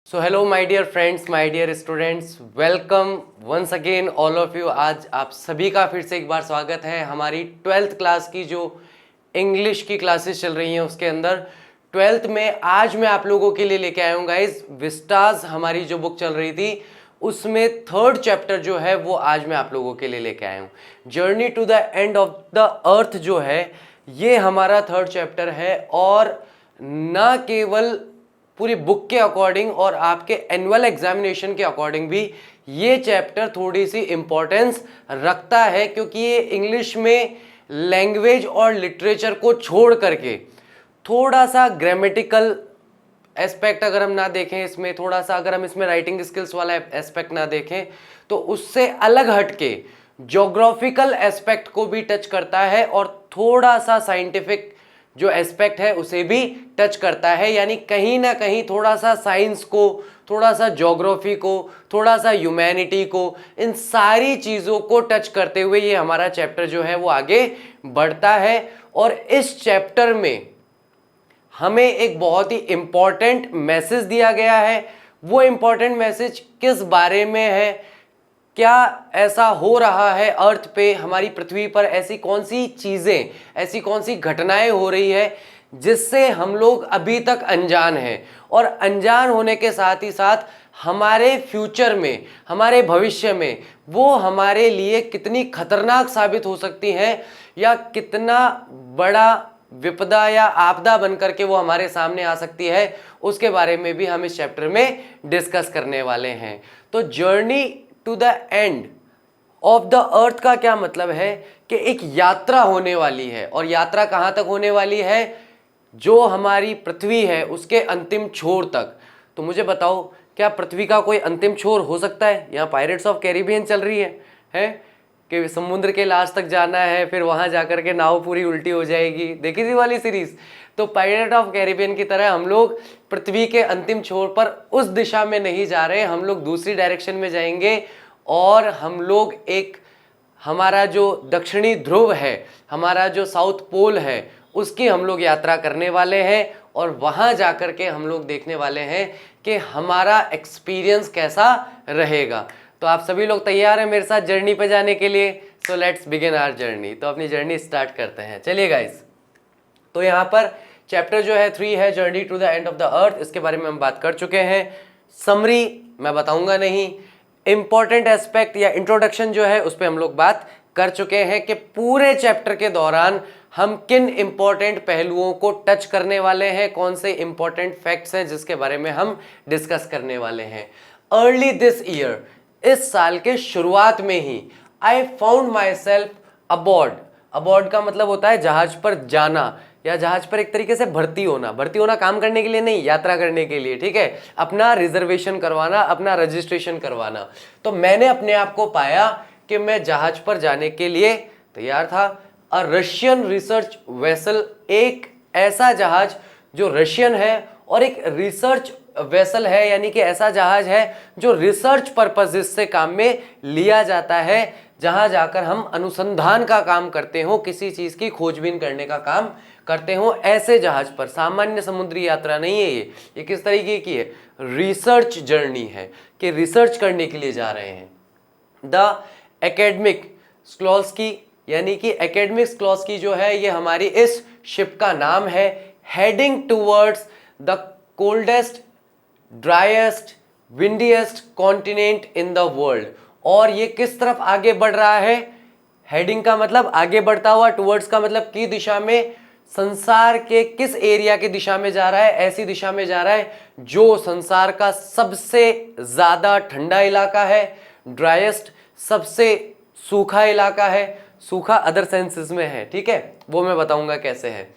So hello my dear friends, my dear students, welcome once again all of you. आज आप सभी का फिर से एक बार स्वागत है हमारी 12th क्लास की जो इंग्लिश की क्लासेस चल रही हैं उसके अंदर। 12th में आज मैं आप लोगों के लिए लेके आया हूँ गाइज विस्टाज, हमारी जो बुक चल रही थी उसमें 3rd चैप्टर जो है वो आज मैं आप लोगों के लिए लेके आया हूँ। Journey to the end of the earth जो है ये हमारा 3rd चैप्टर है, और ना केवल पूरी बुक के अकॉर्डिंग और आपके एनुअल एग्जामिनेशन के अकॉर्डिंग भी ये चैप्टर थोड़ी सी इंपॉर्टेंस रखता है, क्योंकि ये इंग्लिश में लैंग्वेज और लिटरेचर को छोड़ करके थोड़ा सा ग्रामेटिकल एस्पेक्ट अगर हम ना देखें, इसमें थोड़ा सा अगर हम इसमें राइटिंग स्किल्स वाला एस्पेक्ट ना देखें तो उससे अलग हटके ज्योग्राफिकल एस्पेक्ट को भी टच करता है और थोड़ा सा साइंटिफिक जो एस्पेक्ट है उसे भी टच करता है। यानी कहीं ना कहीं थोड़ा सा साइंस को, थोड़ा सा ज्योग्राफी को, थोड़ा सा ह्यूमैनिटी को, इन सारी चीज़ों को टच करते हुए ये हमारा चैप्टर जो है वो आगे बढ़ता है। और इस चैप्टर में हमें एक बहुत ही इंपॉर्टेंट मैसेज दिया गया है। वो इंपॉर्टेंट मैसेज किस बारे में है, क्या ऐसा हो रहा है अर्थ पे, हमारी पृथ्वी पर ऐसी कौन सी चीजें, ऐसी कौन सी घटनाएं हो रही है जिससे हम लोग अभी तक अनजान हैं, और अनजान होने के साथ ही साथ हमारे फ्यूचर में, हमारे भविष्य में वो हमारे लिए कितनी खतरनाक साबित हो सकती हैं, या कितना बड़ा विपदा या आपदा बनकर के वो हमारे सामने आ सकती है, उसके बारे में भी हम इस चैप्टर में डिस्कस करने वाले हैं। तो journey to the end of the earth का क्या मतलब है कि एक यात्रा होने वाली है, और यात्रा कहां तक होने वाली है, जो हमारी पृथ्वी है उसके अंतिम छोर तक। तो मुझे बताओ, क्या पृथ्वी का कोई अंतिम छोर हो सकता है? यहाँ पायरेट्स ऑफ कैरिबियन चल रही है कि समुद्र के लास्ट तक जाना है, फिर वहां जाकर के नाव पूरी उल्टी हो जाएगी। देखी थी वाली सीरीज? तो पायरेट ऑफ कैरिबियन की तरह हम लोग पृथ्वी के अंतिम छोर पर उस दिशा में नहीं जा रहे, हम लोग दूसरी डायरेक्शन में जाएंगे, और हम लोग एक, हमारा जो दक्षिणी ध्रुव है, हमारा जो साउथ पोल है, उसकी हम लोग यात्रा करने वाले हैं, और वहां जाकर के हम लोग देखने वाले हैं कि हमारा एक्सपीरियंस कैसा रहेगा। तो आप सभी लोग तैयार हैं मेरे साथ जर्नी पे जाने के लिए? So let's begin our journey. तो अपनी जर्नी स्टार्ट करते हैं, चलिए गाइस। तो यहाँ पर चैप्टर जो है 3 है, journey to the end of the earth. इसके बारे में हम बात कर चुके हैं, समरी मैं बताऊंगा नहीं। इंपॉर्टेंट एस्पेक्ट या इंट्रोडक्शन जो है उस पर हम लोग बात कर चुके हैं कि पूरे चैप्टर के दौरान हम किन इंपॉर्टेंट पहलुओं को टच करने वाले हैं, कौन से इंपॉर्टेंट फैक्ट्स हैं जिसके बारे में हम डिस्कस करने वाले हैं। अर्ली दिस ईयर, इस साल के शुरुआत में ही, आई फाउंड माई सेल्फ अबॉर्ड। अबॉर्ड का मतलब होता है जहाज पर जाना, या जहाज पर एक तरीके से भर्ती होना। भर्ती होना काम करने के लिए नहीं, यात्रा करने के लिए, ठीक है, अपना रिजर्वेशन करवाना, अपना रजिस्ट्रेशन करवाना। तो मैंने अपने आप को पाया कि मैं जहाज पर जाने के लिए तैयार था। अ रशियन रिसर्च वेसल, एक ऐसा जहाज जो रशियन है और एक रिसर्च वेसल है, यानी कि ऐसा जहाज है जो रिसर्च पर्पज से काम में लिया जाता है, जहां जाकर हम अनुसंधान का काम करते हो, किसी चीज की खोजबीन करने का काम करते हो। ऐसे जहाज पर, सामान्य समुद्री यात्रा नहीं है ये किस तरीके की है? रिसर्च जर्नी है, कि रिसर्च करने के लिए जा रहे हैं। द एकेडमिक स्क्लॉस्की, यानी कि एकेडमिक स्क्लॉस्की जो है ये हमारी इस शिप का नाम है, heading towards the coldest, driest, windiest continent in the world. और ये किस तरफ आगे बढ़ रहा है? हेडिंग का मतलब आगे बढ़ता हुआ, टूवर्ड्स का मतलब की दिशा में, संसार के किस एरिया की दिशा में जा रहा है? ऐसी दिशा में जा रहा है जो संसार का सबसे ज्यादा ठंडा इलाका है, ड्राइएस्ट सबसे सूखा इलाका है, सूखा अदर सेंसेस में है, ठीक है, वो मैं बताऊंगा कैसे है,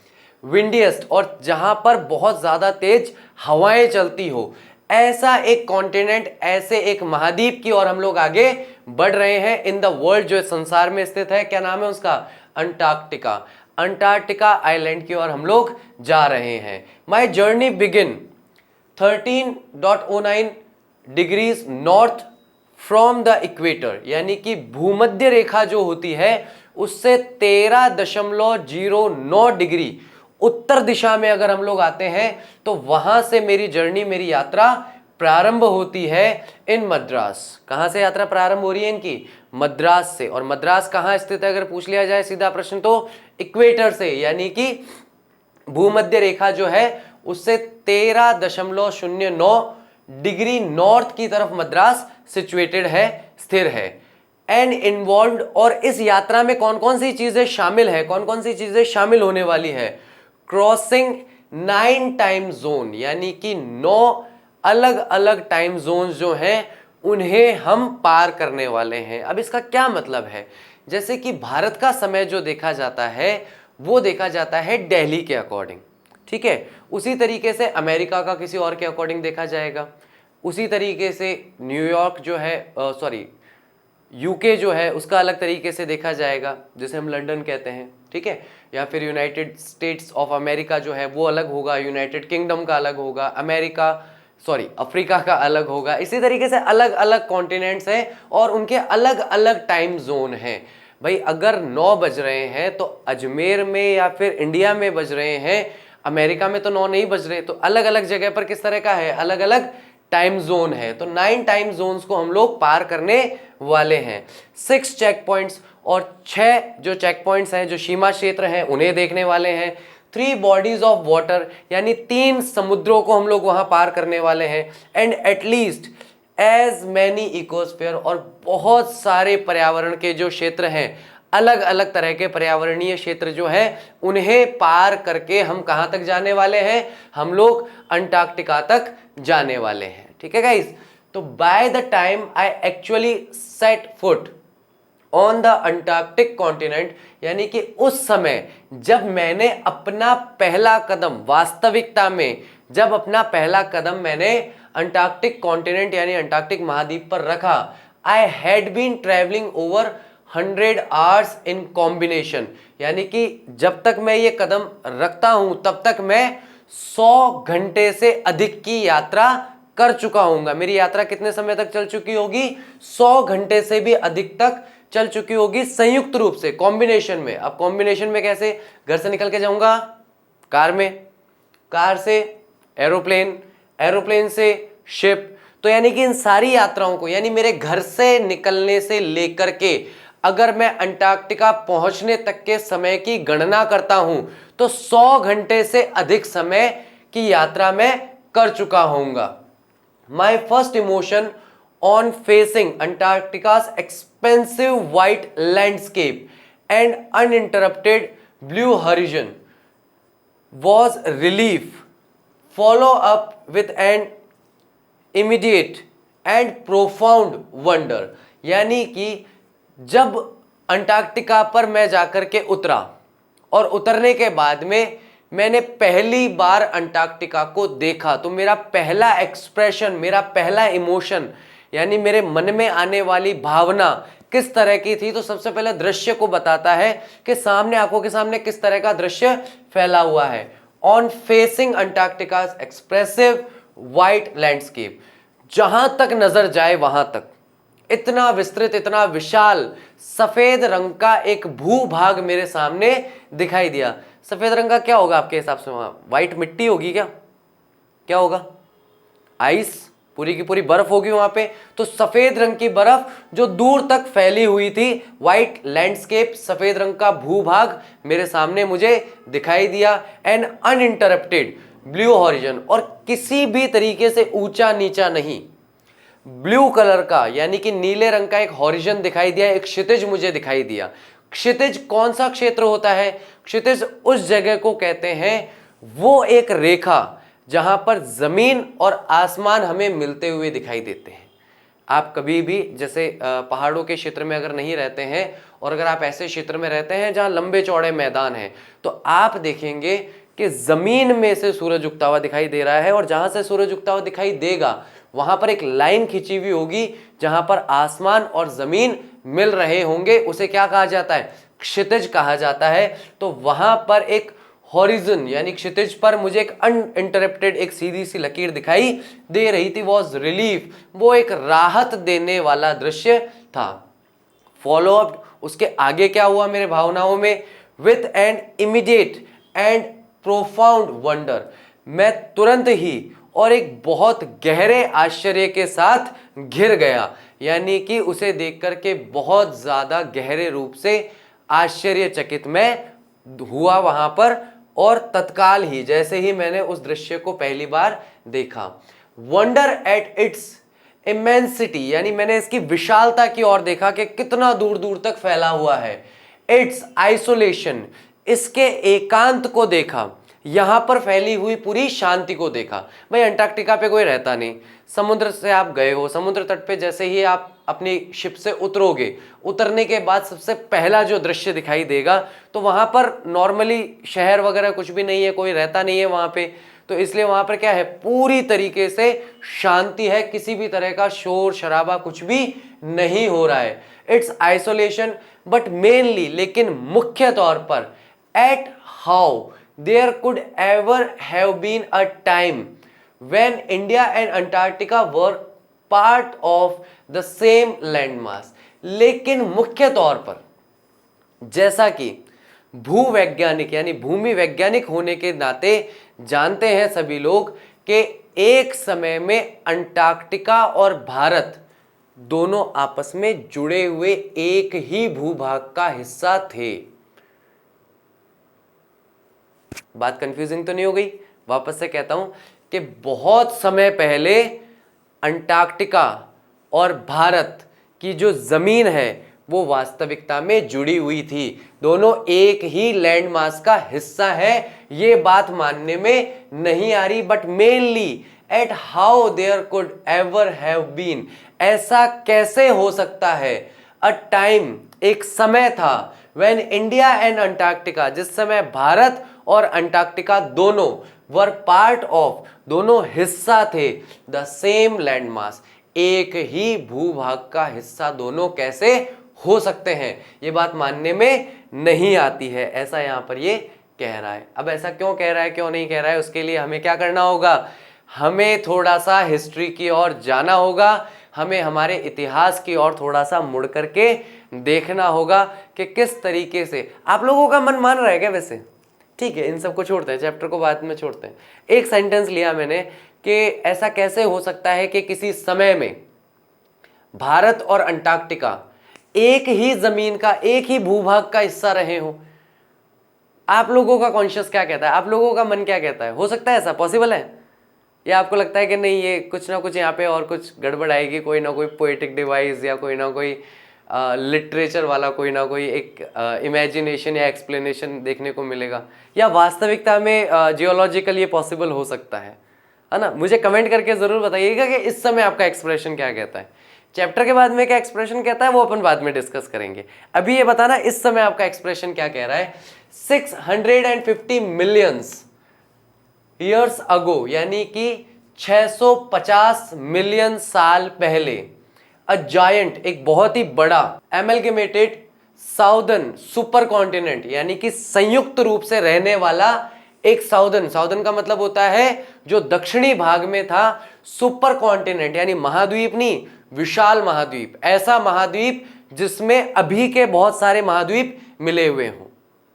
विंडिएस्ट और जहां पर बहुत ज्यादा तेज हवाएं चलती हो, ऐसा एक कॉन्टिनेंट, ऐसे एक महाद्वीप की ओर हम लोग आगे बढ़ रहे हैं इन द वर्ल्ड, जो संसार में स्थित है। क्या नाम है उसका? अंटार्कटिका। अंटार्कटिका आइलैंड की ओर हम लोग जा रहे हैं। My journey begin 13.09 degrees north from the equator, यानी कि भूमध्य रेखा जो होती है उससे 13.09 डिग्री उत्तर दिशा में अगर हम लोग आते हैं तो वहां से मेरी जर्नी, मेरी यात्रा प्रारंभ होती है इन मद्रास। कहां से यात्रा प्रारंभ हो रही है इनकी? मद्रास से। और मद्रास कहां स्थित है अगर पूछ लिया जाए सीधा प्रश्न तो इक्वेटर से, यानी कि भूमध्य रेखा जो है उससे 13.09 डिग्री नॉर्थ की तरफ मद्रास सिचुएटेड है, स्थिर है। एंड इन्वॉल्व्ड, और इस यात्रा में कौन कौन सी चीजें शामिल है, कौन कौन सी चीजें शामिल होने वाली है? क्रॉसिंग 9 टाइम जोन, यानी कि 9 अलग अलग टाइम जोन जो हैं उन्हें हम पार करने वाले हैं। अब इसका क्या मतलब है? जैसे कि भारत का समय जो देखा जाता है वो देखा जाता है दिल्ली के अकॉर्डिंग, ठीक है। उसी तरीके से अमेरिका का किसी और के अकॉर्डिंग देखा जाएगा। उसी तरीके से न्यूयॉर्क जो है, सॉरी यूके जो है उसका अलग तरीके से देखा जाएगा, जैसे हम लंदन कहते हैं, ठीक है। या फिर यूनाइटेड स्टेट्स ऑफ अमेरिका जो है वो अलग होगा, यूनाइटेड किंगडम का अलग होगा, अफ्रीका का अलग होगा। इसी तरीके से अलग अलग कॉन्टिनेंट्स हैं और उनके अलग अलग टाइम जोन हैं। भाई अगर 9 बज रहे हैं तो अजमेर में या फिर इंडिया में बज रहे हैं, अमेरिका में तो 9 नहीं बज रहे, तो अलग अलग जगह पर किस तरह का है, अलग अलग टाइम जोन है। तो 9 टाइम जोन्स को हम लोग पार करने वाले हैं। 6 चेक पॉइंट्स, और 6 जो चेक पॉइंट्स हैं जो सीमा क्षेत्र हैं उन्हें देखने वाले हैं। 3 बॉडीज ऑफ वाटर, यानी 3 समुद्रों को हम लोग वहां पार करने वाले हैं। And at least as many ecosphere, और बहुत सारे पर्यावरण के जो क्षेत्र हैं, अलग अलग तरह के पर्यावरणीय क्षेत्र जो है उन्हें पार करके हम कहां तक जाने वाले हैं? हम लोग अंटार्कटिका तक जाने वाले हैं, ठीक है गाइस। तो by the time I actually set foot on the Antarctic continent, यानी कि उस समय जब मैंने अपना पहला कदम, वास्तविकता में जब अपना पहला कदम मैंने अंटार्कटिक कॉन्टिनेंट यानी अंटार्कटिक महाद्वीप पर रखा, I had been travelling over 100 hours in combination, यानी कि जब तक मैं ये कदम रखता हूं तब तक मैं 100 घंटे से अधिक की यात्रा कर चुका हूंगा। मेरी यात्रा कितने समय तक चल चुकी होगी? 100 घंटे से भी अधिक तक चल चुकी होगी, संयुक्त रूप से, कॉम्बिनेशन में। अब कॉम्बिनेशन में कैसे? घर से निकल के जाऊंगा कार में, कार से एरोप्लेन, एरोप्लेन से शिप। तो यानी कि इन सारी यात्राओं को, यानी मेरे घर से निकलने से लेकर के अगर मैं अंटार्कटिका पहुंचने तक के समय की गणना करता हूं तो 100 घंटे से अधिक समय की यात्रा मैं कर चुका होऊंगा। My first emotion on facing Antarctica's expansive white landscape and uninterrupted blue horizon was relief, follow up with an immediate and profound wonder। यानी कि जब अंटार्कटिका पर मैं जाकर के उतरा और उतरने के बाद में मैंने पहली बार अंटार्कटिका को देखा, तो मेरा पहला एक्सप्रेशन, मेरा पहला इमोशन, यानी मेरे मन में आने वाली भावना किस तरह की थी? तो सबसे पहले दृश्य को बताता है कि सामने, आंखों के सामने किस तरह का दृश्य फैला हुआ है। On facing Antarctica expressive white landscape, जहां तक नजर जाए वहां तक इतना विस्तृत, इतना विशाल सफेद रंग का एक भूभाग मेरे सामने दिखाई दिया। सफेद रंग का क्या होगा आपके हिसाब से? वहां व्हाइट मिट्टी होगी क्या? क्या होगा? आइस, पूरी की पूरी बर्फ होगी वहां पे। तो सफेद रंग की बर्फ जो दूर तक फैली हुई थी, व्हाइट लैंडस्केप, सफेद रंग का भूभाग मेरे सामने मुझे दिखाई दिया। एंड अनइंटरप्टेड ब्लू हॉरिजन, और किसी भी तरीके से ऊंचा नीचा नहीं, ब्लू कलर का यानी कि नीले रंग का एक हॉरिजन दिखाई दिया, एक क्षितिज मुझे दिखाई दिया। क्षितिज कौन सा क्षेत्र होता है? क्षितिज उस जगह को कहते हैं, वो एक रेखा जहां पर जमीन और आसमान हमें मिलते हुए दिखाई देते हैं। आप कभी भी जैसे पहाड़ों के क्षेत्र में अगर नहीं रहते हैं और अगर आप ऐसे क्षेत्र में रहते हैं जहां लंबे चौड़े मैदान हैं, तो आप देखेंगे कि जमीन में से सूरज उगता हुआ दिखाई दे रहा है, और जहां से सूरज उगता हुआ दिखाई देगा वहां पर एक लाइन खींची हुई होगी जहां पर आसमान और जमीन मिल रहे होंगे। उसे क्या कहा जाता है? क्षितिज कहा जाता है। तो वहां पर एक हॉरिजन यानी क्षितिज पर मुझे एक अनइंटरप्टेड एक सीधी सी लकीर दिखाई दे रही थी। वॉज रिलीफ, वो एक राहत देने वाला दृश्य था। फॉलो अप, उसके आगे क्या हुआ मेरे भावनाओं में? With an immediate and profound wonder, मैं तुरंत ही और एक बहुत गहरे आश्चर्य के साथ घिर गया, यानी कि उसे देख करके बहुत ज्यादा गहरे रूप से आश्चर्यचकित मैं हुआ वहां पर। और तत्काल ही जैसे ही मैंने उस दृश्य को पहली बार देखा, वंडर एट इट्स इमेंसिटी, यानी मैंने इसकी विशालता की ओर देखा कि कितना दूर दूर तक फैला हुआ है। इट्स आइसोलेशन, इसके एकांत को देखा, यहां पर फैली हुई पूरी शांति को देखा। भाई अंटार्कटिका पे कोई रहता नहीं, समुद्र से आप गए हो, समुद्र तट पे जैसे ही आप अपनी शिप से उतरोगे, उतरने के बाद सबसे पहला जो दृश्य दिखाई देगा तो वहां पर नॉर्मली शहर वगैरह कुछ भी नहीं है, कोई रहता नहीं है वहां पे, तो इसलिए वहां पर क्या है, पूरी तरीके से शांति है, किसी भी तरह का शोर शराबा कुछ भी नहीं हो रहा है। इट्स आइसोलेशन बट मेनली, लेकिन मुख्य तौर पर, at how there could ever have been a time when India and Antarctica were part of the same landmass। लेकिन मुख्य तौर पर, जैसा कि भूवैज्ञानिक यानी भूमि वैज्ञानिक होने के नाते जानते हैं सभी लोग कि एक समय में अंटार्कटिका और भारत दोनों आपस में जुड़े हुए एक ही भूभाग का हिस्सा थे। बात कंफ्यूजिंग तो नहीं हो गई? वापस से कहता हूं कि बहुत समय पहले अंटार्कटिका और भारत की जो जमीन है वो वास्तविकता में जुड़ी हुई थी, दोनों एक ही लैंड मास का हिस्सा है, ये बात मानने में नहीं आ रही। But mainly at how there could ever have been, ऐसा कैसे हो सकता है, अ टाइम, एक समय था, व्हेन इंडिया एंड अंटार्कटिका, जिस समय भारत और अंटार्कटिका दोनों वर पार्ट ऑफ, दोनों हिस्सा थे, द सेम लैंड मास, एक ही भूभाग का हिस्सा दोनों कैसे हो सकते हैं, ये बात मानने में नहीं आती है, ऐसा यहां पर ये कह रहा है। अब ऐसा क्यों कह रहा है, क्यों नहीं कह रहा है, उसके लिए हमें क्या करना होगा, हमें थोड़ा सा हिस्ट्री की ओर जाना होगा, हमें हमारे इतिहास की ओर थोड़ा सा मुड़ करके देखना होगा कि किस तरीके से। आप लोगों का मन मान रहा है क्या वैसे? ठीक है, इन सबको छोड़ते हैं, चैप्टर को बाद में छोड़ते हैं। एक सेंटेंस लिया मैंने कि ऐसा कैसे हो सकता है कि किसी समय में भारत और अंटार्कटिका एक ही जमीन का, एक ही भूभाग का हिस्सा रहे हो। आप लोगों का कॉन्शियस क्या कहता है, आप लोगों का मन क्या कहता है, हो सकता है ऐसा पॉसिबल है? या आपको लगता है कि नहीं, ये कुछ ना कुछ यहाँ पे और कुछ गड़बड़ आएगी, कोई ना कोई पोएटिक डिवाइस या कोई ना कोई लिटरेचर वाला कोई ना कोई एक इमेजिनेशन या एक्सप्लेनेशन देखने को मिलेगा, या वास्तविकता में जियोलॉजिकल ये पॉसिबल हो सकता है ना? मुझे कमेंट करके जरूर बताइएगा कि इस समय आपका एक्सप्रेशन क्या कहता है। चैप्टर के बाद में क्या एक्सप्रेशन कहता है वो अपन बाद में डिस्कस करेंगे, अभी ये बताना इस समय आपका एक्सप्रेशन क्या कह रहा है। 650 मिलियंस ईयर्स अगो, यानी कि 650 मिलियन साल पहले, अ जायंट, एक बहुत ही बड़ा, एमलगेमेटेड साउदर्न सुपर कॉन्टिनेंट, यानी कि संयुक्त रूप से रहने वाला एक साउदर्न, साउदर्न का मतलब होता है जो दक्षिणी भाग में था, सुपर कॉन्टिनेंट यानी महाद्वीप नहीं, विशाल महाद्वीप, ऐसा महाद्वीप जिसमें अभी के बहुत सारे महाद्वीप मिले हुए हों,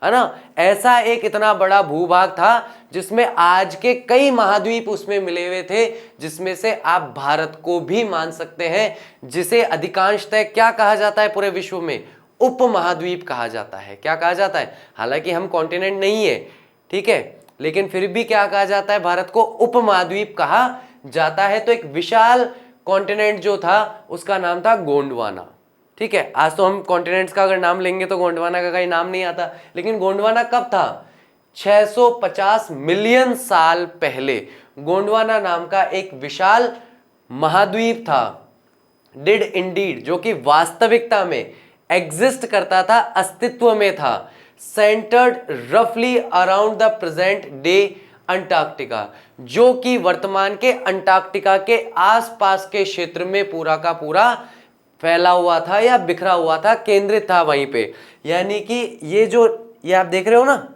है ना? ऐसा एक इतना बड़ा भूभाग था जिसमें आज के कई महाद्वीप उसमें मिले हुए थे, जिसमें से आप भारत को भी मान सकते हैं, जिसे अधिकांशतः क्या कहा जाता है पूरे विश्व में, उपमहाद्वीप कहा जाता है। क्या कहा जाता है? हालांकि हम कॉन्टिनेंट नहीं है, ठीक है, लेकिन फिर भी क्या कहा जाता है, भारत को उपमहाद्वीप कहा जाता है। तो एक विशाल कॉन्टिनेंट जो था उसका नाम था गोंडवाना, ठीक है। आज तो हम कॉन्टिनेंट्स का अगर नाम लेंगे तो गोंडवाना का कोई नाम नहीं आता, लेकिन गोंडवाना कब था? 650 मिलियन साल पहले गोंडवाना नाम का एक विशाल महाद्वीप था, डिड इंडीड, जो कि वास्तविकता में एग्जिस्ट करता था, अस्तित्व में था, सेंटर्ड रफली around the present day Antarctica, जो कि वर्तमान के अंटार्कटिका के आसपास के क्षेत्र में पूरा का पूरा फैला हुआ था या बिखरा हुआ था, केंद्रित था वहीं पे। यानी कि ये आप देख रहे हो ना,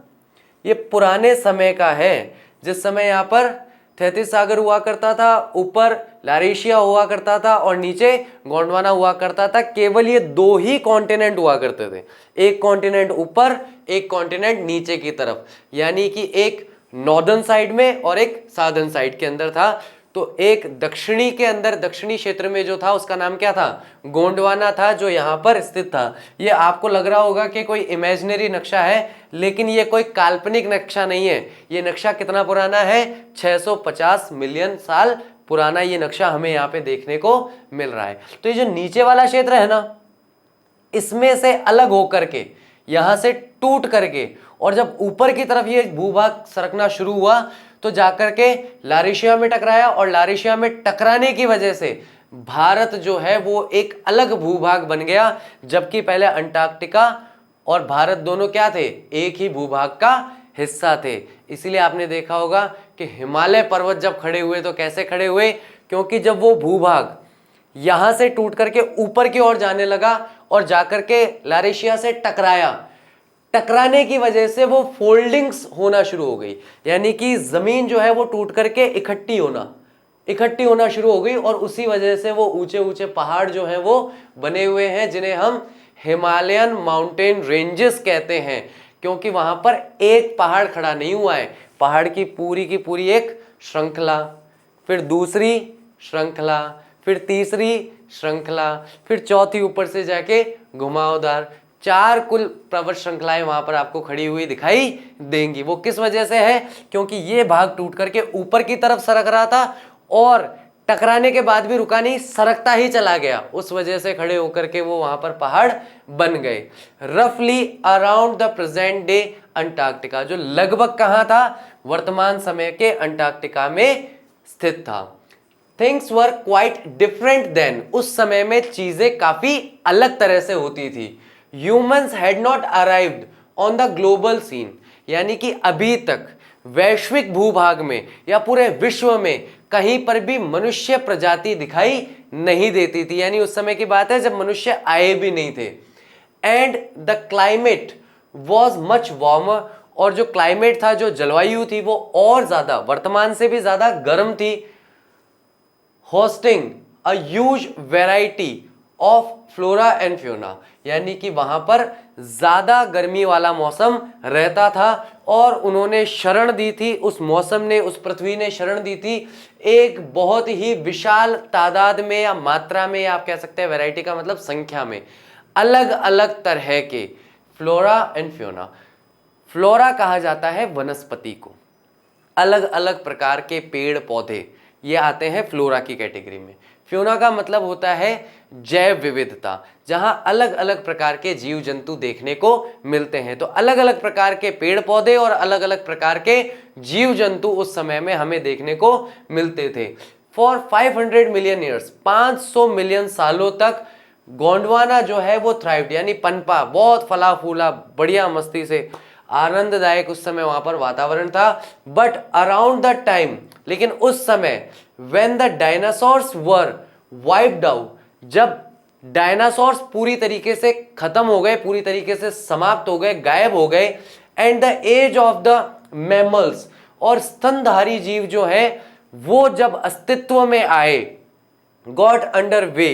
ये पुराने समय का है, जिस समय यहाँ पर थेथिस सागर हुआ करता था, ऊपर लारेशिया हुआ करता था और नीचे गोंडवाना हुआ करता था। केवल ये दो ही कॉन्टिनेंट हुआ करते थे, एक कॉन्टिनेंट ऊपर, एक कॉन्टिनेंट नीचे की तरफ, यानी कि एक नॉर्दर्न साइड में और एक साउदर्न साइड के अंदर था। तो एक दक्षिणी के अंदर दक्षिणी क्षेत्र में जो था उसका नाम क्या था, गोंडवाना था, जो यहाँ पर स्थित था। ये आपको लग रहा होगा कि कोई इमेजिनरी नक्शा है, लेकिन ये कोई काल्पनिक नक्शा नहीं है। ये नक्शा कितना पुराना है, 650 मिलियन साल पुराना ये नक्शा हमें यहाँ पे देखने को मिल रहा है। तो ये जो नीचे वाला क्षेत्र है ना, इसमें से अलग होकर के, यहां से टूट करके, और जब ऊपर की तरफ ये भूभाग सरकना शुरू हुआ तो जाकर के लारेशिया में टकराया, और लारेशिया में टकराने की वजह से भारत जो है वो एक अलग भूभाग बन गया, जबकि पहले अंटार्कटिका और भारत दोनों क्या थे, एक ही भूभाग का हिस्सा थे। इसीलिए आपने देखा होगा कि हिमालय पर्वत जब खड़े हुए तो कैसे खड़े हुए, क्योंकि जब वो भूभाग यहां से टूट करके ऊपर की ओर जाने लगा और जाकर के लारेशिया से टकराया, टकराने की वजह से वो फोल्डिंग्स होना शुरू हो गई, यानी कि जमीन जो है वो टूट करके इकट्ठी होना शुरू हो गई, और उसी वजह से वो ऊंचे ऊंचे पहाड़ जो हैं वो बने हुए हैं, जिन्हें हम हिमालयन माउंटेन रेंजेस कहते हैं, क्योंकि वहां पर एक पहाड़ खड़ा नहीं हुआ है, पहाड़ की पूरी एक श्रृंखला, फिर दूसरी श्रृंखला, फिर तीसरी श्रृंखला, फिर चौथी ऊपर से जाके घुमावदार, 4 कुल पर्वत श्रृंखलाएं वहां पर आपको खड़ी हुई दिखाई देंगी। वो किस वजह से है, क्योंकि ये भाग टूट करके ऊपर की तरफ सरक रहा था और टकराने के बाद भी रुका नहीं, सरकता ही चला गया, उस वजह से खड़े होकर के वो वहां पर पहाड़ बन गए। रफली around the present day Antarctica, जो लगभग कहां था, वर्तमान समय के अंटार्कटिका में स्थित था। Things were quite different then, उस समय में चीजें काफी अलग तरह से होती थी। Humans had not arrived on the global scene, यानी कि अभी तक वैश्विक भूभाग में या पूरे विश्व में कहीं पर भी मनुष्य प्रजाति दिखाई नहीं देती थी, यानी उस समय की बात है जब मनुष्य आए भी नहीं थे। And the climate was much warmer, और जो क्लाइमेट था, जो जलवायु थी, वो और ज्यादा, वर्तमान से भी ज्यादा गर्म थी। Hosting a huge variety of flora and Fiona, यानी कि वहां पर ज्यादा गर्मी वाला मौसम रहता था, और उन्होंने शरण दी थी, उस मौसम ने, उस पृथ्वी ने शरण दी थी एक बहुत ही विशाल तादाद में या मात्रा में, या आप कह सकते हैं वैरायटी का मतलब संख्या में, अलग अलग तरह के फ्लोरा एंड फ्योना। फ्लोरा कहा जाता है वनस्पति को, अलग अलग प्रकार के पेड़ पौधे ये आते हैं फ्लोरा की कैटेगरी में। फ्योना का मतलब होता है जैव विविधता, जहां अलग अलग प्रकार के जीव जंतु देखने को मिलते हैं। तो अलग अलग प्रकार के पेड़ पौधे और अलग अलग प्रकार के जीव जंतु उस समय में हमें देखने को मिलते थे। फॉर 500 मिलियन ईयर्स, 500 मिलियन सालों तक गोंडवाना जो है वो थ्राइव्ड, यानी पनपा, बहुत फला फूला, बढ़िया मस्ती से, आनंददायक उस समय वहां पर वातावरण था। बट अराउंड द टाइम, लेकिन उस समय, when the dinosaurs were wiped out, जब डायनासोर्स पूरी तरीके से खत्म हो गए, पूरी तरीके से समाप्त हो गए, गायब हो गए, and the age of the mammals, और स्तनधारी जीव जो है वो जब अस्तित्व में आए, गॉट अंडर वे,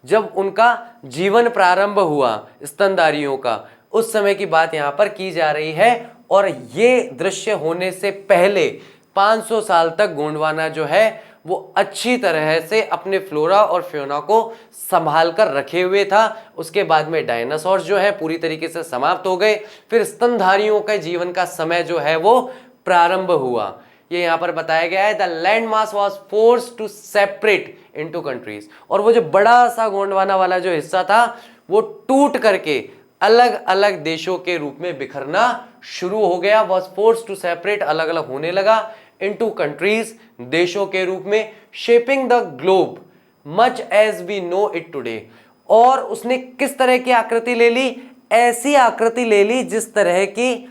जब उनका जीवन प्रारंभ हुआ स्तनधारियों का, उस समय की बात यहां पर की जा रही है। और ये दृश्य होने से पहले 500 साल तक गोंडवाना जो है वो अच्छी तरह से अपने फ्लोरा और फ्योना को संभाल कर रखे हुए था। उसके बाद में डायनासोर जो है पूरी तरीके से समाप्त हो गए, फिर स्तनधारियों के जीवन का समय जो है वो प्रारंभ हुआ। ये यहां पर बताया गया है, the land mass was force to separate into countries, और वो जो बड़ा सा गोंडवाना वाला जो हिस्सा था वो टूट करके अलग अलग देशों के रूप में बिखरना शुरू हो गया। वॉज फोर्स टू सेपरेट, अलग अलग होने लगा, इनटू कंट्रीज, देशों के रूप में, shaping the globe much as we know it today. और उसने किस तरह की आकृति ले ली, ऐसी आकृति ले ली जिस तरह की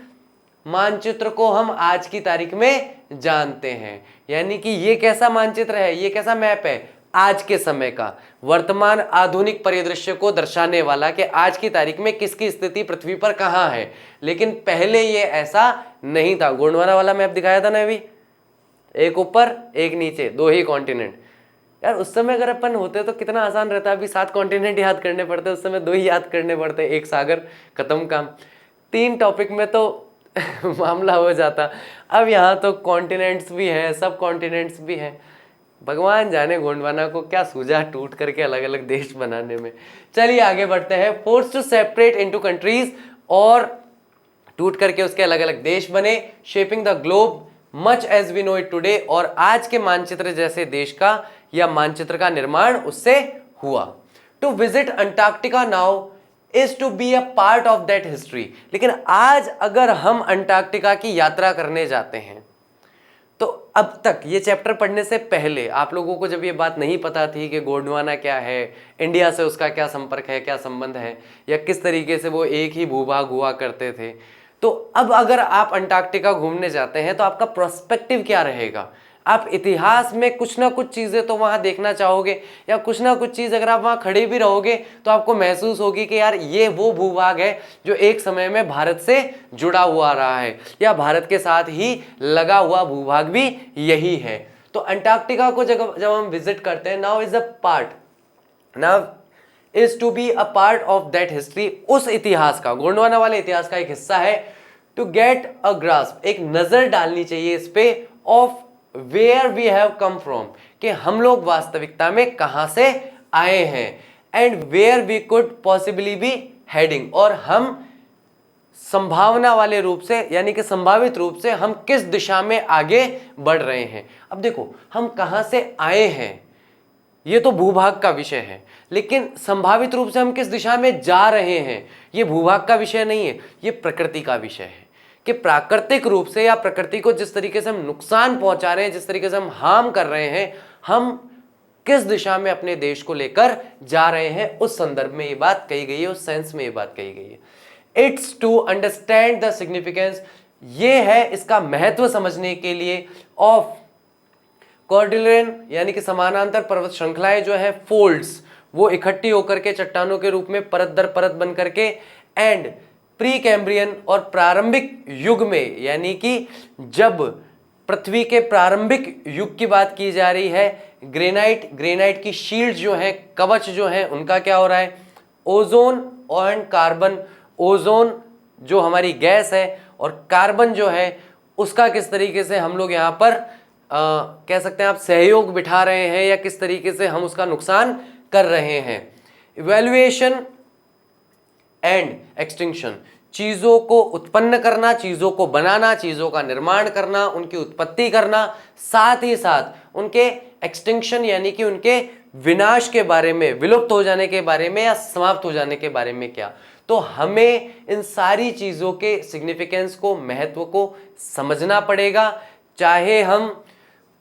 मानचित्र को हम आज की तारीख में जानते हैं। यानी कि ये कैसा मानचित्र है, ये कैसा मैप है, आज के समय का, वर्तमान आधुनिक परिदृश्य को दर्शाने वाला कि आज की तारीख में किसकी स्थिति पृथ्वी पर कहां है। लेकिन पहले ये ऐसा नहीं था। गोंडवाना वाला मैप दिखाया था ना अभी, एक ऊपर एक नीचे, 2 ही कॉन्टिनेंट। यार उस समय अगर अपन होते तो कितना आसान रहता, अभी 7 कॉन्टिनेंट याद करने पड़ते, उस समय 2 ही याद करने पड़ते, एक सागर, खत्म काम। 3 टॉपिक में तो मामला हो जाता। अब यहाँ तो कॉन्टिनेंट्स भी हैं, सब कॉन्टिनेंट्स भी हैं, भगवान जाने गोंडवाना को क्या सूझा टूट करके अलग अलग देश बनाने में। चलिए आगे बढ़ते हैं। Force to separate into countries, और टूट करके उसके अलग अलग देश बने। Shaping the globe much as we know it today, और आज के मानचित्र जैसे देश का या मानचित्र का निर्माण उससे हुआ। To visit Antarctica now is to be a part of that history. लेकिन आज अगर हम अंटार्कटिका की यात्रा करने जाते हैं, तो अब तक ये चैप्टर पढ़ने से पहले आप लोगों को जब ये बात नहीं पता थी कि गोंडवाना क्या है, इंडिया से उसका क्या संपर्क है, क्या संबंध है, या किस तरीके से वो एक ही भूभाग हुआ करते थे, तो अब अगर आप अंटार्कटिका घूमने जाते हैं तो आपका पर्सपेक्टिव क्या रहेगा। आप इतिहास में कुछ ना कुछ चीज़ें तो वहाँ देखना चाहोगे, या कुछ ना कुछ चीज़ अगर आप वहाँ खड़े भी रहोगे तो आपको महसूस होगी कि यार ये वो भूभाग है जो एक समय में भारत से जुड़ा हुआ रहा है, या भारत के साथ ही लगा हुआ भूभाग भी यही है। तो अंटार्कटिका को जब हम विजिट करते हैं, now is a part, now is to be a part of that history, उस इतिहास का, गोंडवाना वाले इतिहास का एक हिस्सा है। टू गेट अ ग्रास्प, एक नजर डालनी चाहिए इस पे, of where we have come from, कि हम लोग वास्तविकता में कहां से आए हैं, and where we could possibly be heading, और हम संभावना वाले रूप से यानी कि संभावित रूप से हम किस दिशा में आगे बढ़ रहे हैं। अब देखो हम कहां से आए हैं ये तो भूभाग का विषय है, लेकिन संभावित रूप से हम किस दिशा में जा रहे हैं ये भूभाग का विषय नहीं है, ये प्रकृति का विषय है। कि प्राकृतिक रूप से या प्रकृति को जिस तरीके से हम नुकसान पहुंचा रहे हैं, जिस तरीके से हम हार्म कर रहे हैं, हम किस दिशा में अपने देश को लेकर जा रहे हैं, उस संदर्भ में ये बात कही गई है, उस सेंस में ये बात कही गई है। It's to understand the significance, ये है इसका महत्व समझने के लिए, ऑफ कॉर्डिलेरन यानी कि समानांतर पर्वत श्रृंखलाएं जो है, फोल्ड्स वो इकट्ठी होकर के चट्टानों के रूप में परत दर परत बन करके, एंड प्री कैम्ब्रियन और प्रारंभिक युग में, यानी कि जब पृथ्वी के प्रारंभिक युग की बात की जा रही है, ग्रेनाइट की शील्ड जो है, कवच जो है, उनका क्या हो रहा है, ओजोन एंड कार्बन, ओजोन जो हमारी गैस है और कार्बन जो है उसका किस तरीके से हम लोग यहाँ पर कह सकते हैं आप सहयोग बिठा रहे हैं, या किस तरीके से हम उसका नुकसान कर रहे हैं। इवैल्यूएशन एंड एक्सटिंक्शन, चीजों को उत्पन्न करना, चीजों को बनाना, चीजों का निर्माण करना, उनकी उत्पत्ति करना, साथ ही साथ उनके एक्सटिंक्शन यानी कि उनके विनाश के बारे में, विलुप्त हो जाने के बारे में या समाप्त हो जाने के बारे में क्या। तो हमें इन सारी चीजों के सिग्निफिकेंस को, महत्व को समझना पड़ेगा, चाहे हम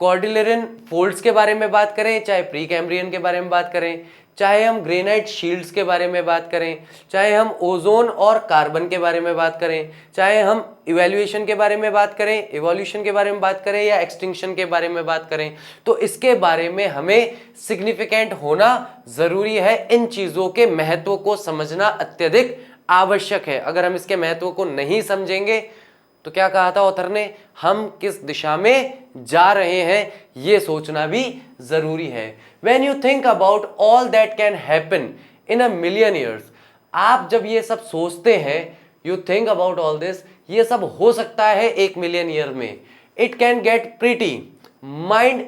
कॉर्डिलेरन फोल्ड्स के बारे में बात करें, चाहे प्री कैम्ब्रियन के बारे में बात करें, चाहे हम ग्रेनाइट शील्ड्स के बारे में बात करें, चाहे हम ओजोन और कार्बन के बारे में बात करें, चाहे हम इवैल्यूएशन के बारे में बात करें, इवोल्यूशन के बारे में बात करें, या एक्सटिंक्शन के बारे में बात करें, तो इसके बारे में हमें सिग्निफिकेंट होना जरूरी है। इन चीजों के महत्व को समझना अत्यधिक आवश्यक है। अगर हम इसके महत्व को नहीं समझेंगे तो क्या कहा था ऑथर ने, हम किस दिशा में जा रहे हैं ये सोचना भी जरूरी है। When you think about all that can happen in a million years, आप जब ये सब सोचते हैं, you think about all this, ये सब हो सकता है 1,000,000 ईयर में। It can get pretty mind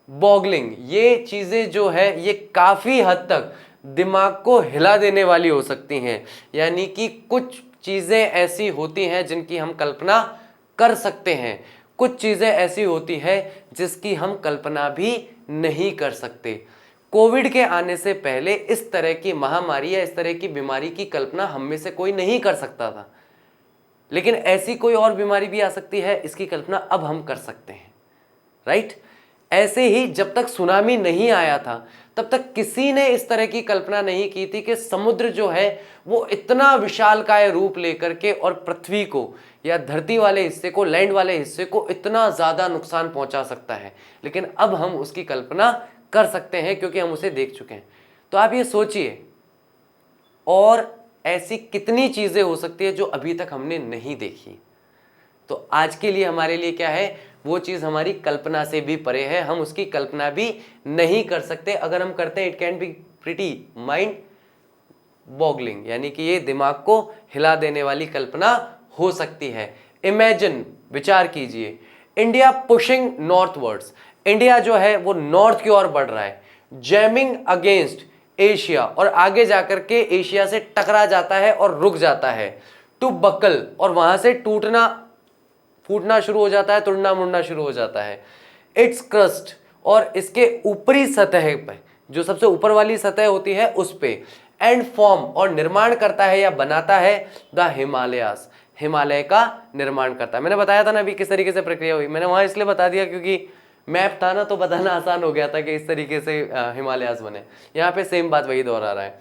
boggling, ये चीजें जो है ये काफी हद तक दिमाग को हिला देने वाली हो सकती हैं, यानी कि कुछ चीजें ऐसी होती हैं जिनकी हम कल्पना कर सकते हैं, कुछ चीजें ऐसी होती हैं जिसकी हम कल्पना भी नहीं कर सकते। कोविड के आने से पहले इस तरह की महामारी या इस तरह की बीमारी की कल्पना हम में से कोई नहीं कर सकता था, लेकिन ऐसी कोई और बीमारी भी आ सकती है, इसकी कल्पना अब हम कर सकते हैं, राइट। ऐसे ही जब तक सुनामी नहीं आया था तब तक किसी ने इस तरह की कल्पना नहीं की थी कि समुद्र जो है वो इतना विशालकाय रूप लेकर के और पृथ्वी को या धरती वाले हिस्से को, लैंड वाले हिस्से को इतना ज्यादा नुकसान पहुंचा सकता है। लेकिन अब हम उसकी कल्पना कर सकते हैं क्योंकि हम उसे देख चुके हैं। तो आप ये सोचिए, और ऐसी कितनी चीजें हो सकती है जो अभी तक हमने नहीं देखी। तो आज के लिए हमारे लिए क्या है, वो चीज हमारी कल्पना से भी परे है, हम उसकी कल्पना भी नहीं कर सकते। अगर हम करते हैं, it can be pretty mind boggling, यानी कि ये दिमाग को हिला देने वाली कल्पना हो सकती है। इमेजिन, विचार कीजिए, इंडिया पुशिंग नॉर्थवर्ड्स, इंडिया जो है वो नॉर्थ की ओर बढ़ रहा है, जैमिंग अगेंस्ट एशिया, और आगे जाकर के एशिया से टकरा जाता है और रुक जाता है, टू बकल, और वहां से टूटना फूटना शुरू हो जाता है, तोड़ना मुड़ना शुरू हो जाता है। इट्स क्रस्ट, और इसके ऊपरी सतह पे, जो सबसे ऊपर वाली सतह होती है उस पे, एंड फॉर्म, और निर्माण करता है या बनाता है द हिमालयास, हिमालय का निर्माण करता है। मैंने बताया था ना अभी किस तरीके से प्रक्रिया हुई, मैंने वहां इसलिए बता दिया क्योंकि मैप था ना, तो बताना आसान हो गया था कि इस तरीके से हिमालयास बने। यहाँ पे सेम बात वही दोहरा रहा है।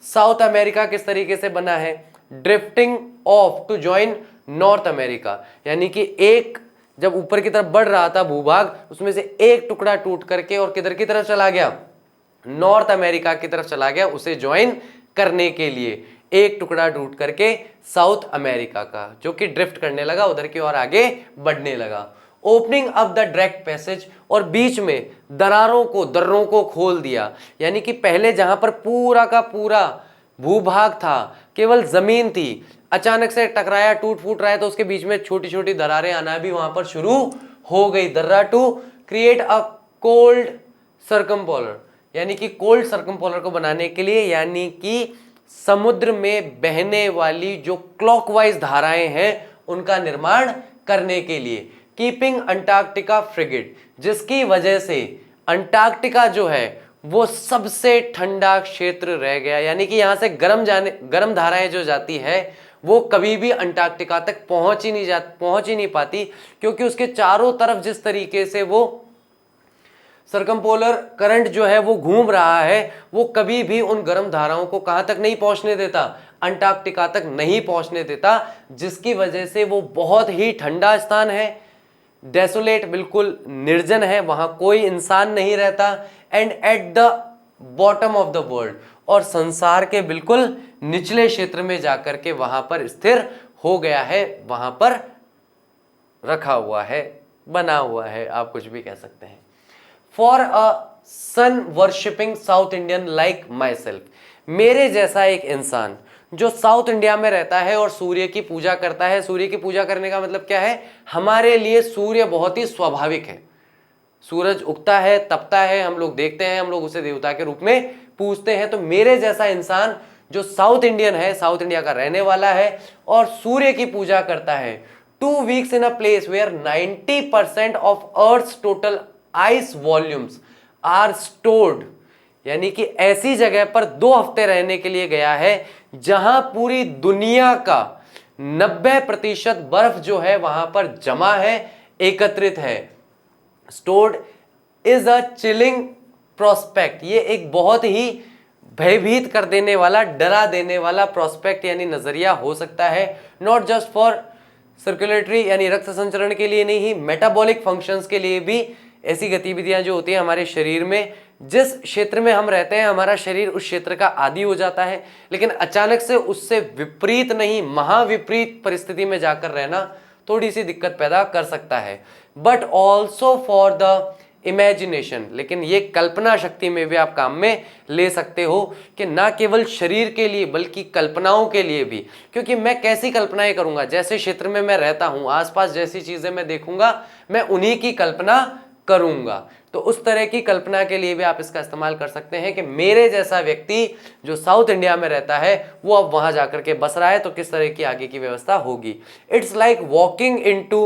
साउथ अमेरिका किस तरीके से बना है, drifting off to join North America, यानी कि एक जब ऊपर की तरफ बढ़ रहा था भूभाग, उसमें से एक टुकड़ा टूट करके और किधर की तरफ चला गया, नॉर्थ अमेरिका की तरफ चला गया, उसे ज्वाइन करने के लिए एक टुकड़ा टूट करके साउथ अमेरिका का, जो कि ड्रिफ्ट करने लगा, उधर की ओर आगे बढ़ने लगा। Opening up the direct passage, और बीच में दर्रों को खोल दिया, यानी कि पहले जहां पर पूरा का पूरा भूभाग था, केवल जमीन थी, अचानक से टकराया, टूट फूट रहा है, तो उसके बीच में छोटी छोटी दरारें आना भी वहां पर शुरू हो गई। दर्रा टू क्रिएट अ कोल्ड सर्कमपोलर, यानी कि कोल्ड सर्कमपोलर को बनाने के लिए, यानी कि समुद्र में बहने वाली जो क्लॉकवाइज धाराएं हैं उनका निर्माण करने के लिए। कीपिंग अंटार्कटिका फ्रिगेट, जिसकी वजह से अंटार्कटिका जो है वो सबसे ठंडा क्षेत्र रह गया, यानी कि यहां से गर्म धाराएं जो जाती है वो कभी भी अंटार्कटिका तक पहुंच ही नहीं पाती, क्योंकि उसके चारों तरफ जिस तरीके से वो सर्कमपोलर करंट जो है वो घूम रहा है, वो कभी भी उन गर्म धाराओं को कहां तक नहीं पहुंचने देता, अंटार्कटिका तक नहीं पहुंचने देता, जिसकी वजह से वो बहुत ही ठंडा स्थान है, डेसोलेट, बिल्कुल निर्जन है, वहां कोई इंसान नहीं रहता, and at the bottom of the world, और संसार के बिल्कुल निचले क्षेत्र में जाकर के वहां पर स्थिर हो गया है, वहां पर रखा हुआ है, बना हुआ है, आप कुछ भी कह सकते हैं। For a sun worshipping South Indian like myself, मेरे जैसा एक इंसान जो साउथ इंडिया में रहता है और सूर्य की पूजा करता है। सूर्य की पूजा करने का मतलब क्या है, हमारे लिए सूर्य बहुत ही स्वाभाविक है, सूरज उगता है, तपता है, हम लोग देखते हैं, हम लोग उसे देवता के रूप में पूजते हैं। तो मेरे जैसा इंसान जो साउथ इंडियन है, साउथ इंडिया का रहने वाला है और सूर्य की पूजा करता है, 2 weeks in a place where 90% of Earth's total ice volumes are stored, यानी कि ऐसी जगह पर 2 हफ्ते रहने के लिए गया है जहां पूरी दुनिया का 90% बर्फ जो है वहां पर जमा है, एकत्रित है। Stored is a chilling prospect, ये एक बहुत ही भयभीत कर देने वाला, डरा देने वाला प्रोस्पेक्ट यानी नजरिया हो सकता है। नॉट जस्ट फॉर सर्कुलेटरी यानी रक्त संचरण के लिए नहीं, मेटाबॉलिक फंक्शंस के लिए भी ऐसी गतिविधियां जो होती हैं हमारे शरीर में, जिस क्षेत्र में हम रहते हैं हमारा शरीर उस क्षेत्र का आदी हो जाता है, लेकिन अचानक से उससे विपरीत नहीं, महाविपरीत परिस्थिति में जाकर रहना थोड़ी सी दिक्कत पैदा कर सकता है। But also for the imagination, लेकिन ये कल्पना शक्ति में भी आप काम में ले सकते हो कि ना केवल शरीर के लिए बल्कि कल्पनाओं के लिए भी, क्योंकि मैं कैसी कल्पनाएं करूंगा, जैसे क्षेत्र में मैं रहता हूं, आसपास जैसी चीजें मैं देखूंगा मैं उन्हीं की कल्पना करूंगा। तो उस तरह की कल्पना के लिए भी आप इसका इस्तेमाल कर सकते हैं कि मेरे जैसा व्यक्ति जो साउथ इंडिया में रहता है वो अब वहां जाकर के बस रहा है, तो किस तरह की आगे की व्यवस्था होगी। It's like walking into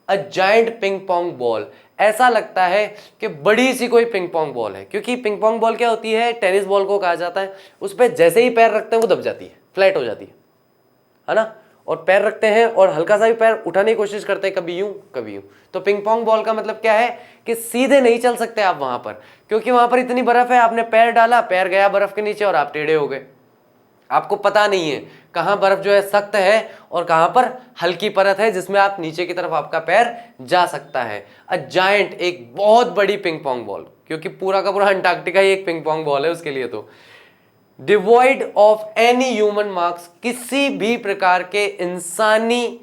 a giant ping pong ball, ऐसा लगता है कि बड़ी सी कोई पिंग पोंग बॉल है, क्योंकि पिंग पोंग बॉल क्या होती है, टेनिस बॉल को कहा जाता है, उस पर जैसे ही पैर रखते हैं वो दब जाती है, फ्लैट हो जाती है ना, और पैर रखते हैं और हल्का सा भी पैर उठाने की कोशिश करते हैं, कभी यूं कभी यूं। तो पिंग पोंग बॉल का मतलब क्या है कि सीधे नहीं चल सकते आप वहां पर, क्योंकि वहां पर इतनी बर्फ है, आपने पैर डाला, पैर गया बर्फ के नीचे और आप टेढ़े हो गए, आपको पता नहीं है कहां बर्फ जो है सख्त है और कहां पर हल्की परत है जिसमें आप नीचे की तरफ आपका पैर जा सकता है। अ जायंट, एक बहुत बड़ी पिंग पोंग बॉल, क्योंकि पूरा का पूरा अंटार्कटिका ही एक पिंग पोंग बॉल है उसके लिए। तो devoid of any human marks, किसी भी प्रकार के इंसानी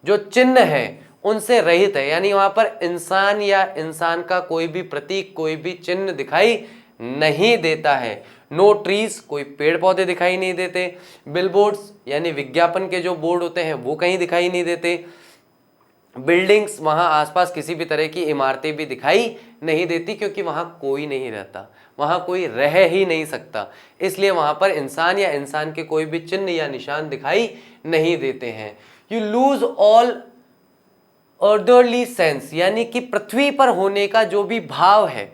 जो चिन्ह है उनसे रहित है, यानी वहां पर इंसान या इंसान का कोई भी प्रतीक, कोई भी चिन्ह दिखाई नहीं देता है। नो ट्रीज, कोई पेड़ पौधे दिखाई नहीं देते। बिलबोर्ड्स यानी विज्ञापन के जो बोर्ड होते हैं वो कहीं दिखाई नहीं देते। बिल्डिंग्स, वहाँ आसपास किसी भी तरह की इमारतें भी दिखाई नहीं देती, क्योंकि वहाँ कोई नहीं रहता, वहाँ कोई रह ही नहीं सकता, इसलिए वहाँ पर इंसान या इंसान के कोई भी चिन्ह या निशान दिखाई नहीं देते हैं। यू लूज ऑल अर्दरली सेंस, यानी कि पृथ्वी पर होने का जो भी भाव है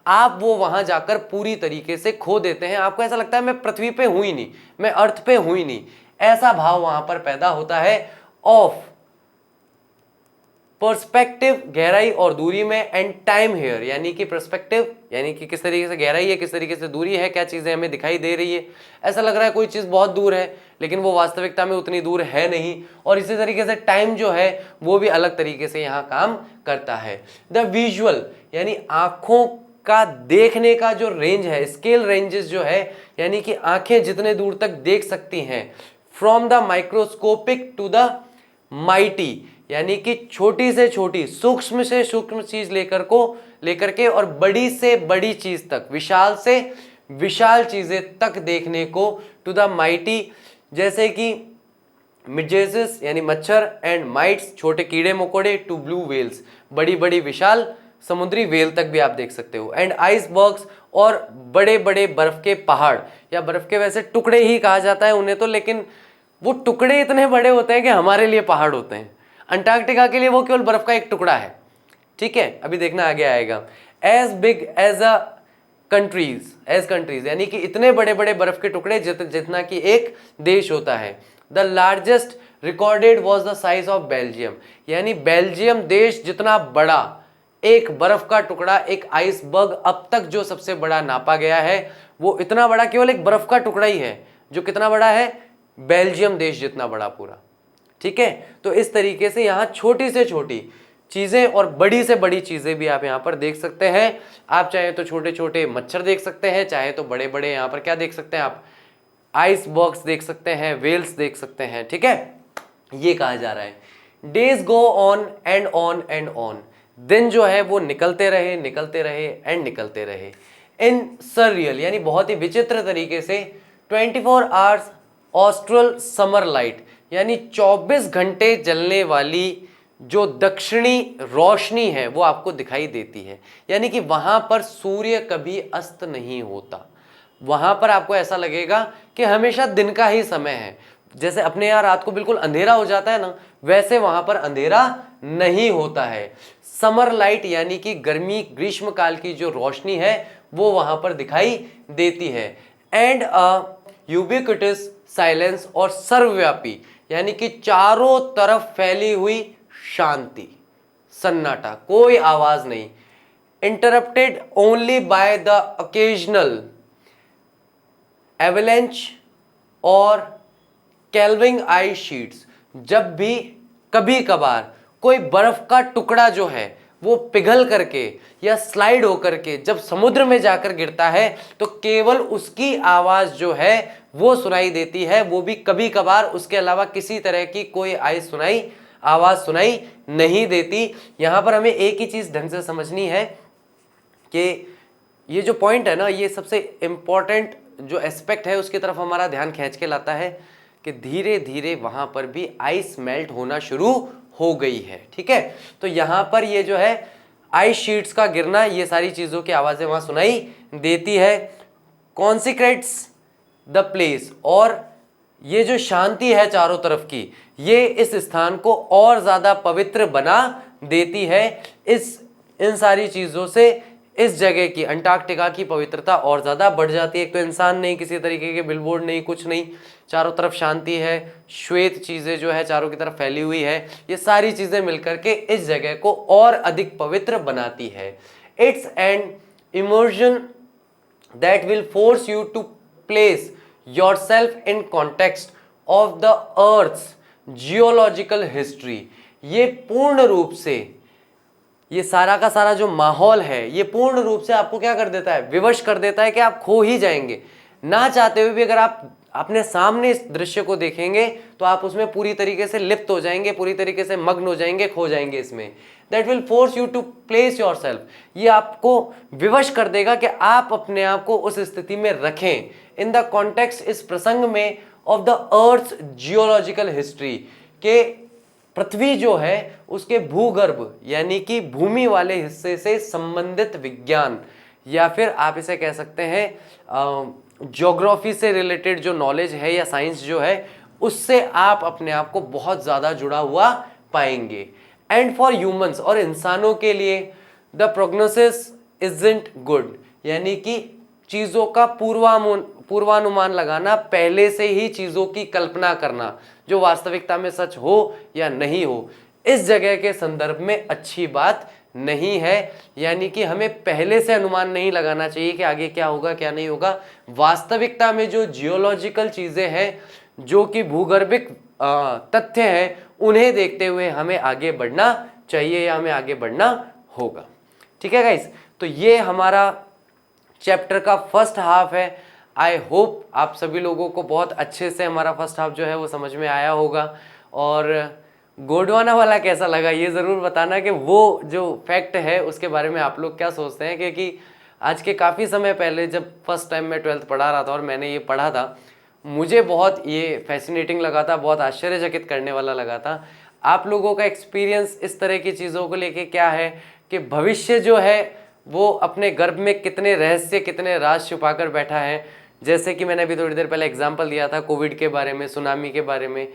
आप वो वहां जाकर पूरी तरीके से खो देते हैं। आपको ऐसा लगता है मैं पृथ्वी पे हूं ही नहीं, मैं अर्थ पे हूं ही नहीं, ऐसा भाव वहां पर पैदा होता है। ऑफ पर्सपेक्टिव, गहराई और दूरी में, एंड टाइम हेयर, यानी कि पर्सपेक्टिव यानी कि किस तरीके से गहराई है, किस तरीके से दूरी है, क्या चीजें हमें दिखाई दे रही है, ऐसा लग रहा है कोई चीज बहुत दूर है लेकिन वो वास्तविकता में उतनी दूर है नहीं। और इसी तरीके से टाइम जो है वो भी अलग तरीके से यहाँ काम करता है। द विजुअल, यानी आंखों का देखने का जो रेंज है, स्केल रेंजेस जो है, यानी कि आंखें जितने दूर तक देख सकती हैं, from the microscopic to the mighty, यानी कि छोटी से छोटी, सूक्ष्म से सूक्ष्म चीज लेकर के और बड़ी से बड़ी चीज तक, विशाल से विशाल चीजें तक देखने को, टू द माइटी, जैसे कि मिडजेसिस यानी मच्छर, एंड माइट्स छोटे कीड़े मकोड़े, टू ब्लू वेल्स बड़ी बड़ी विशाल समुद्री वेल तक भी आप देख सकते हो, एंड आइसबर्ग्स और बड़े बड़े बर्फ के पहाड़, या बर्फ के वैसे टुकड़े ही कहा जाता है उन्हें तो, लेकिन वो टुकड़े इतने बड़े होते हैं कि हमारे लिए पहाड़ होते हैं। अंटार्कटिका के लिए वो केवल बर्फ का एक टुकड़ा है, ठीक है, अभी देखना आगे आएगा। As big as a countries, यानी कि इतने बड़े बड़े बर्फ के टुकड़े जितना कि एक देश होता है। The largest recorded was the size of Belgium, यानी बेल्जियम देश जितना बड़ा एक बर्फ का टुकड़ा, एक आइसबर्ग अब तक जो सबसे बड़ा नापा गया है वो इतना बड़ा केवल एक बर्फ का टुकड़ा ही है, जो कितना बड़ा है, बेल्जियम देश जितना बड़ा पूरा, ठीक है। तो इस तरीके से यहाँ छोटी से छोटी चीजें और बड़ी से बड़ी चीजें भी आप यहाँ पर देख सकते हैं। आप चाहे तो छोटे छोटे मच्छर देख सकते हैं, चाहे तो बड़े बड़े यहाँ पर क्या देख सकते हैं आप, आइसबर्ग्स देख सकते हैं, वेल्स देख सकते हैं, ठीक है। ये कहा जा रहा है days go on and on and on, दिन जो है वो निकलते रहे एंड निकलते रहे। इन सररियल, यानी बहुत ही विचित्र तरीके से 24 आवर्स ऑस्ट्रल समर लाइट, यानी 24 घंटे जलने वाली जो दक्षिणी रोशनी है वो आपको दिखाई देती है, यानी कि वहां पर सूर्य कभी अस्त नहीं होता, वहां पर आपको ऐसा लगेगा कि हमेशा दिन का ही समय है। जैसे अपने यहाँ रात को बिल्कुल अंधेरा हो जाता है ना, वैसे वहां पर अंधेरा नहीं होता है। समर लाइट, यानी कि गर्मी ग्रीष्म काल की जो रोशनी है वो वहां पर दिखाई देती है। एंड यूबिक्विटस साइलेंस, और सर्वव्यापी, यानी कि चारों तरफ फैली हुई शांति, सन्नाटा, कोई आवाज नहीं। Interrupted only by the occasional avalanche और कैल्विंग आइस शीट्स, जब भी कभी कभार कोई बर्फ का टुकड़ा जो है वो पिघल करके या स्लाइड होकर के जब समुद्र में जाकर गिरता है तो केवल उसकी आवाज जो है वो सुनाई देती है, वो भी कभी कभार, उसके अलावा किसी तरह की कोई आवाज सुनाई नहीं देती। यहां पर हमें एक ही चीज ढंग से समझनी है कि ये जो पॉइंट है ना, ये सबसे इंपॉर्टेंट जो एस्पेक्ट है उसकी तरफ हमारा ध्यान खींच के लाता है कि धीरे धीरे वहां पर भी आइस मेल्ट होना शुरू हो गई है, ठीक है। तो यहां पर ये जो है आइस शीट्स का गिरना, ये सारी चीजों की आवाजें वहां सुनाई देती है। कॉन्सिक्रेट्स द प्लेस, और ये जो शांति है चारों तरफ की, ये इस स्थान को और ज्यादा पवित्र बना देती है। इन सारी चीजों से इस जगह की, अंटार्कटिका की पवित्रता और ज्यादा बढ़ जाती है। एक तो इंसान नहीं, किसी तरीके के बिलबोर्ड नहीं, कुछ नहीं, चारों तरफ शांति है, श्वेत चीजें जो है चारों की तरफ फैली हुई है, ये सारी चीजें मिलकर के इस जगह को और अधिक पवित्र बनाती है। It's an immersion that will force you to place yourself in context of the earth's geological history. ये पूर्ण रूप से, ये सारा का सारा जो माहौल है ये पूर्ण रूप से आपको क्या कर देता है, विवश कर देता है कि आप खो ही जाएंगे। ना चाहते हुए भी अगर आप अपने सामने इस दृश्य को देखेंगे तो आप उसमें पूरी तरीके से लिप्त हो जाएंगे, पूरी तरीके से मग्न हो जाएंगे, खो जाएंगे इसमें। That will force you to place yourself, ये आपको विवश कर देगा कि आप अपने आप को उस स्थिति में रखें। इन द कॉन्टेक्स्ट, इस प्रसंग में, of the earth geological history, के पृथ्वी जो है उसके भूगर्भ यानी कि भूमि वाले हिस्से से संबंधित विज्ञान, या फिर आप इसे कह सकते हैं ज्योग्राफी से रिलेटेड जो नॉलेज है या साइंस जो है, उससे आप अपने आप को बहुत ज़्यादा जुड़ा हुआ पाएंगे। एंड फॉर ह्यूमंस, और इंसानों के लिए, द प्रोग्नोसिस इजंट गुड, यानी कि चीज़ों का पूर्वानुमान लगाना, पहले से ही चीज़ों की कल्पना करना जो वास्तविकता में सच हो या नहीं हो, इस जगह के संदर्भ में अच्छी बात नहीं है। यानी कि हमें पहले से अनुमान नहीं लगाना चाहिए कि आगे क्या होगा क्या नहीं होगा। वास्तविकता में जो जियोलॉजिकल चीज़ें हैं, जो कि भूगर्भिक तथ्य हैं, उन्हें देखते हुए हमें आगे बढ़ना चाहिए या हमें आगे बढ़ना होगा। ठीक है गाइस, तो ये हमारा चैप्टर का फर्स्ट हाफ है। आई होप आप सभी लोगों को बहुत अच्छे से हमारा फर्स्ट हाफ जो है वो समझ में आया होगा। और गोंडवाना वाला कैसा लगा ये ज़रूर बताना कि वो जो फैक्ट है उसके बारे में आप लोग क्या सोचते हैं, क्योंकि आज के काफ़ी समय पहले जब फर्स्ट टाइम मैं 12th पढ़ा रहा था और मैंने ये पढ़ा था, मुझे बहुत ये फैसिनेटिंग लगा था, बहुत आश्चर्यचकित करने वाला लगा था। आप लोगों का एक्सपीरियंस इस तरह की चीज़ों को लेके क्या है कि भविष्य जो है वो अपने गर्भ में कितने रहस्य, कितने राज छुपा कर बैठा है। जैसे कि मैंने अभी थोड़ी देर पहले एग्जाम्पल दिया था कोविड के बारे में, सुनामी के बारे में।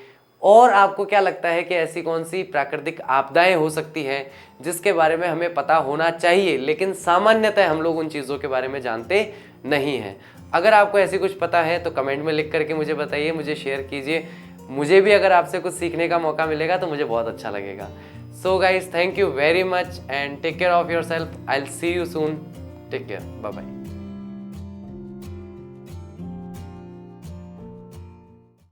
और आपको क्या लगता है कि ऐसी कौन सी प्राकृतिक आपदाएं हो सकती हैं जिसके बारे में हमें पता होना चाहिए, लेकिन सामान्यतः हम लोग उन चीज़ों के बारे में जानते नहीं हैं। अगर आपको ऐसी कुछ पता है तो कमेंट में लिख करके मुझे बताइए, मुझे शेयर कीजिए। मुझे भी अगर आपसे कुछ सीखने का मौका मिलेगा तो मुझे बहुत अच्छा लगेगा। So guys, thank you very much and take care of yourself. I will see you soon. Take care, bye bye.